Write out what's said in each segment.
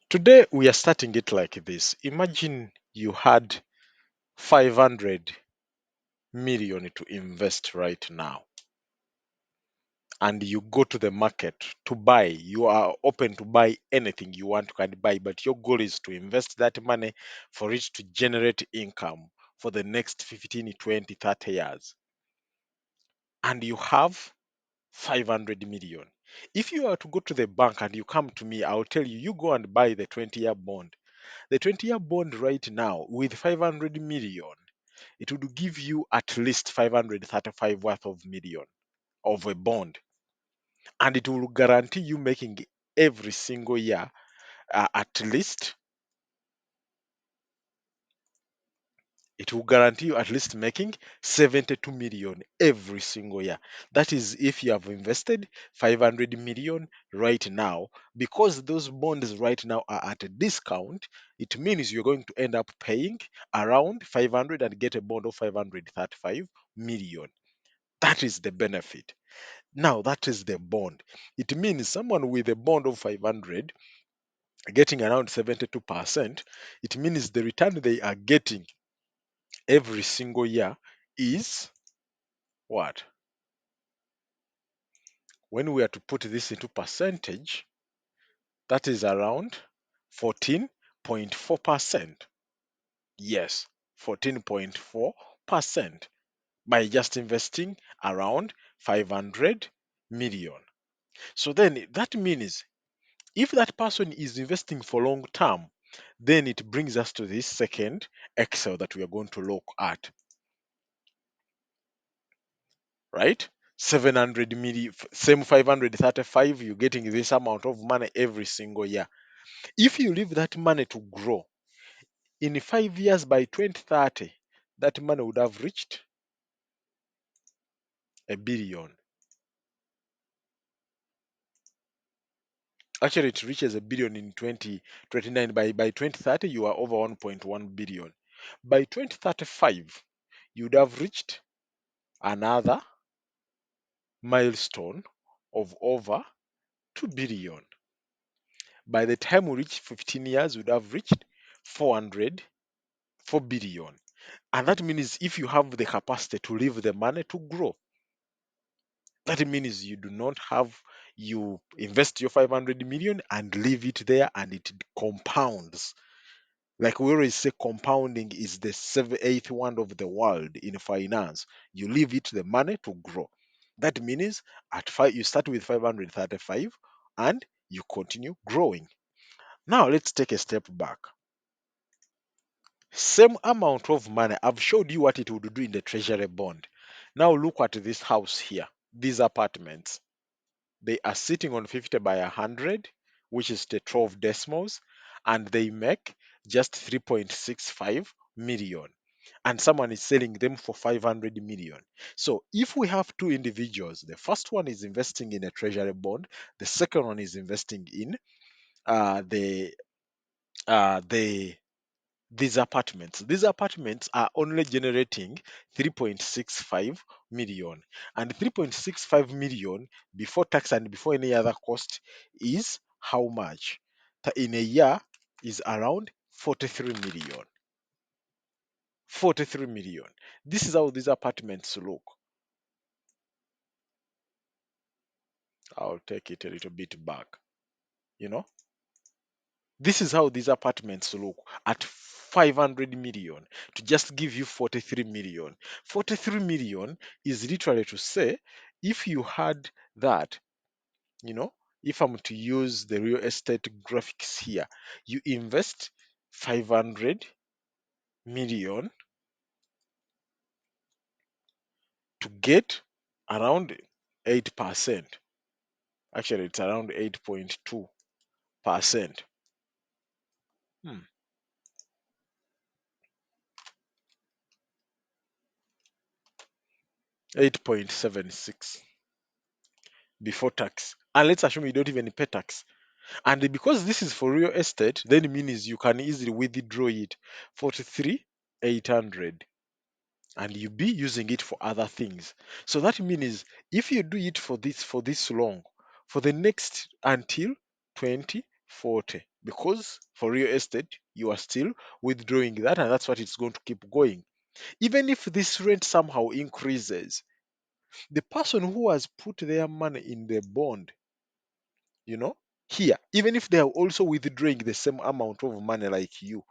Today we are starting it like this. Imagine you had 500 million to invest right now, and you go to the market to buy. You are open to buy anything you want to can buy, but your goal is to invest that money for it to generate income for the next 15, 20, 30 years. And you have 500 million. If you are to go to the bank and you come to me, I'll tell you, you go and buy the 20-year bond. The 20-year bond right now with 500 million, it would give you at least 535 worth of million of a bond, and it will guarantee you making every single year at least it will guarantee you at least making 72 million every single year. That is if you have invested 500 million right now. Because those bonds right now are at a discount, it means you're going to end up paying around 500 and get a bond of 535 million. That is the benefit. Now, that is the bond. It means someone with a bond of 500 getting around 72%, it means the return they are getting every single year is what? When we are to put this into percentage, that is around 14.4%. Yes, 14.4% by just investing around 500 million. So then that means if that person is investing for long term, then it brings us to this second Excel that we are going to look at, right? 700 million, same 535, you're getting this amount of money every single year. If you leave that money to grow, in 5 years by 2030, that money would have reached a billion. Actually, it reaches a billion in 2029. By 2030, you are over 1.1 billion. By 2035, you would have reached another milestone of over 2 billion. By the time we reach 15 years, we would have reached 4 billion. And that means if you have the capacity to leave the money to grow, that means you do not have, you invest your 500 million and leave it there and it compounds. Like we always say, compounding is the eighth wonder of the world in finance. You leave it the money to grow. That means at five, you start with 535 and you continue growing. Now let's take a step back. Same amount of money, I've showed you what it would do in the treasury bond. Now look at this house here, these apartments. They are sitting on 50 by 100, which is the 12 decimals, and they make just 3.65 million. And someone is selling them for 500 million. So if we have two individuals, the first one is investing in a treasury bond, the second one is investing in uh, the the these apartments. These apartments are only generating 3.65 million. And 3.65 million before tax and before any other cost is how much? In a year is around 43 million. 43 million. This is how these apartments look. I'll take it a little bit back. You know, this is how these apartments look at 500 million to just give you 43 million. 43 million is literally to say if you had that, you know, if I'm to use the real estate graphics here, you invest 500 million to get around 8%. Actually, it's around 8.2%. Hmm. 8.76 before tax. And let's assume you don't even pay tax. And because this is for real estate, then it means you can easily withdraw it 43,800 and you be using it for other things. So that means if you do it for this long, for the next until 2040, because for real estate, you are still withdrawing that, and that's what it's going to keep going. Even if this rate somehow increases, the person who has put their money in the bond, you know, here, even if they are also withdrawing the same amount of money like you,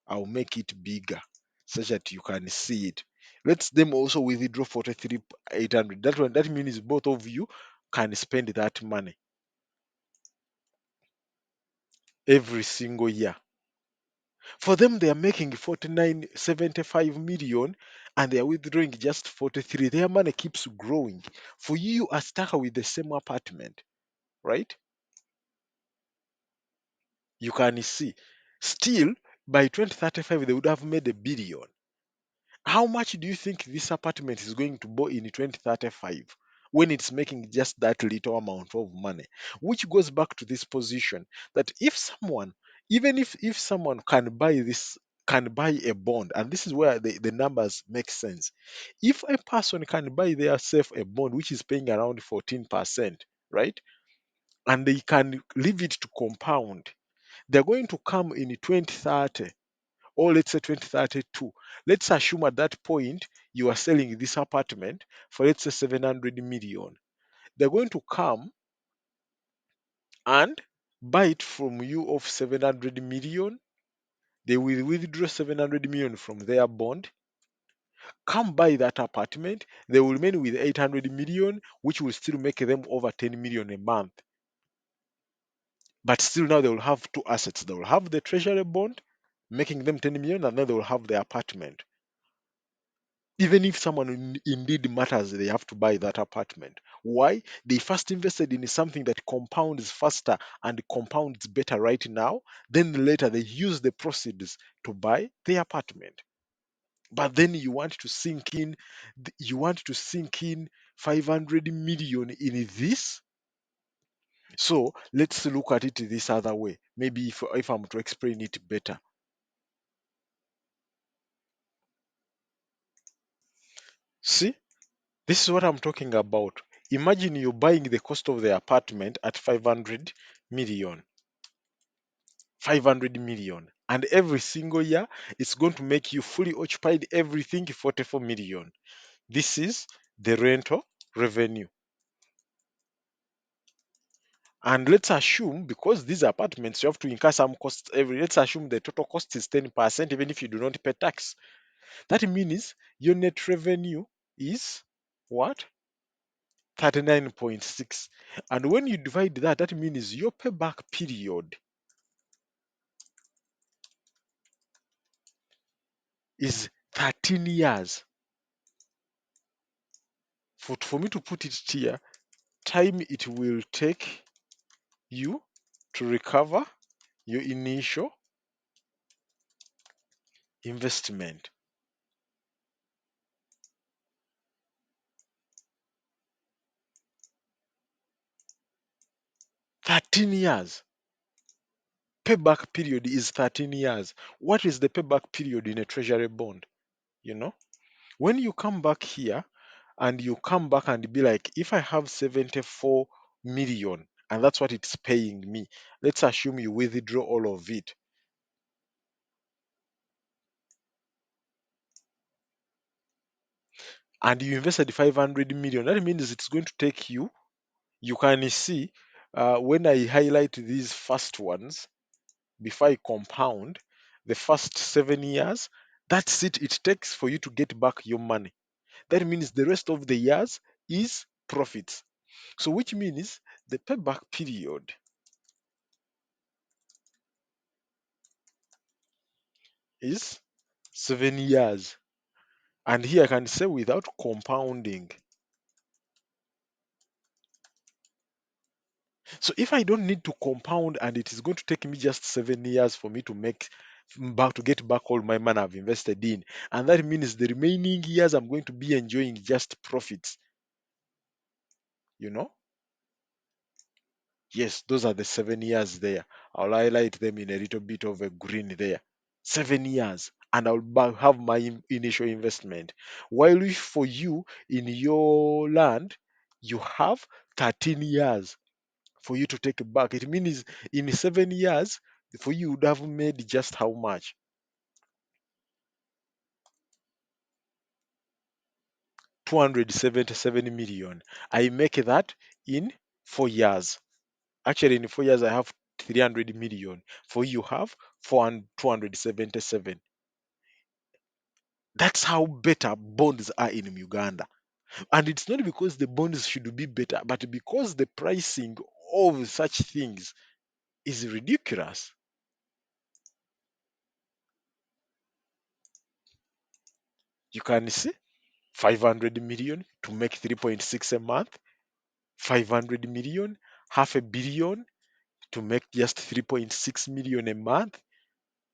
I'll make it bigger such that you can see it. Let them also withdraw 43,800. That one, that means both of you can spend that money every single year. For them, they are making 49.75 million and they are withdrawing just 43. Their money keeps growing. For you, you are stuck with the same apartment, right? You can see. Still, by 2035, they would have made a billion. How much do you think this apartment is going to buy in 2035 when it's making just that little amount of money? Which goes back to this position that if someone, even if someone can buy this, can buy a bond, and this is where the numbers make sense. If a person can buy themselves a bond which is paying around 14%, right? And they can leave it to compound, they're going to come in 2030, or let's say 2032. Let's assume at that point you are selling this apartment for, let's say, 700 million. They're going to come and buy it from you of 700 million. They will withdraw 700 million from their bond, come buy that apartment. They will remain with 800 million, which will still make them over 10 million a month. But still, now they will have two assets. They will have the treasury bond, making them 10 million, and then they will have the apartment. Even if someone indeed matters, they have to buy that apartment. Why? They first invested in something that compounds faster and compounds better right now. Then later they use the proceeds to buy the apartment. But then you want to sink in, you want to sink in 500 million in this. So let's look at it this other way. Maybe if I'm to explain it better. See, this is what I'm talking about. Imagine you're buying the cost of the apartment at 500 million. 500 million. And every single year, it's going to make you fully occupied everything 44 million. This is the rental revenue. And let's assume, because these apartments, you have to incur some costs let's assume the total cost is 10%, even if you do not pay tax. That means your net revenue is what? 39.6. And when you divide that, that means your payback period is 13 years. For me to put it here, time it will take you to recover your initial investment. 13 years. Payback period is 13 years. What is the payback period in a treasury bond? You know, when you come back here and you come back and be like, if I have 74 million and that's what it's paying me, let's assume you withdraw all of it. And you invested 500 million, that means it's going to take you, you can see when I highlight these first ones, before I compound the first 7 years, that's it. It takes for you to get back your money. That means the rest of the years is profits. So, which means the payback period is 7 years. And here I can say without compounding. So if I don't need to compound and it is going to take me just 7 years for me to make back to get back all my money I've invested in, and that means the remaining years I'm going to be enjoying just profits, you know? Yes, those are the 7 years there. I'll highlight them in a little bit of a green there. 7 years, and I'll have my initial investment. While if for you in your land, you have 13 years for you to take it back. It means in 7 years, For you would have made just how much? 277 million. I make that in 4 years. Actually, in 4 years, I have 300 million. For you have 277. That's how better bonds are in Uganda. And it's not because the bonds should be better, but because the pricing of such things is ridiculous. You can see 500 million to make 3.6 a month, 500 million, half a billion to make just 3.6 million a month.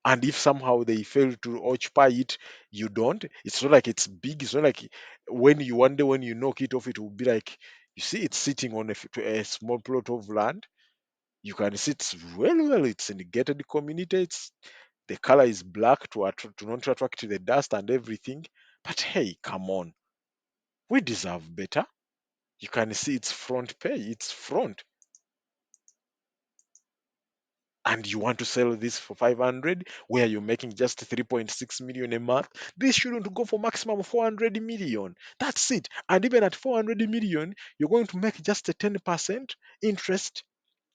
And if somehow they fail to occupy it, you don't. It's not like it's big. It's not like when you one day when you knock it off, it will be like you see it's sitting on a small plot of land. You can see it's well. It's in a gated community. It's the color is black to not attract the dust and everything. But hey, come on, we deserve better. You can see its front page. It's front. And you want to sell this for 500 where you're making just 3.6 million a month. This shouldn't go for maximum 400 million. That's it. And even at 400 million, you're going to make just a 10% interest,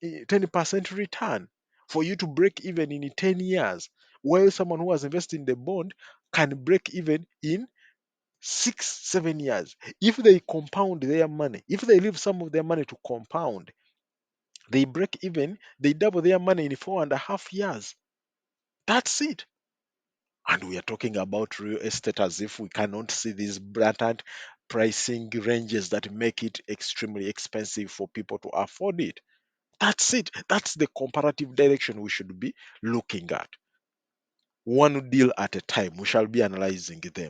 10% return for you to break even in 10 years, while someone who has invested in the bond can break even in 6 7 years. If they compound their money, if they leave some of their money to compound, they break even, they double their money in 4.5 years. That's it. And we are talking about real estate as if we cannot see these blatant pricing ranges that make it extremely expensive for people to afford it. That's it. That's the comparative direction we should be looking at. One deal at a time, we shall be analyzing them.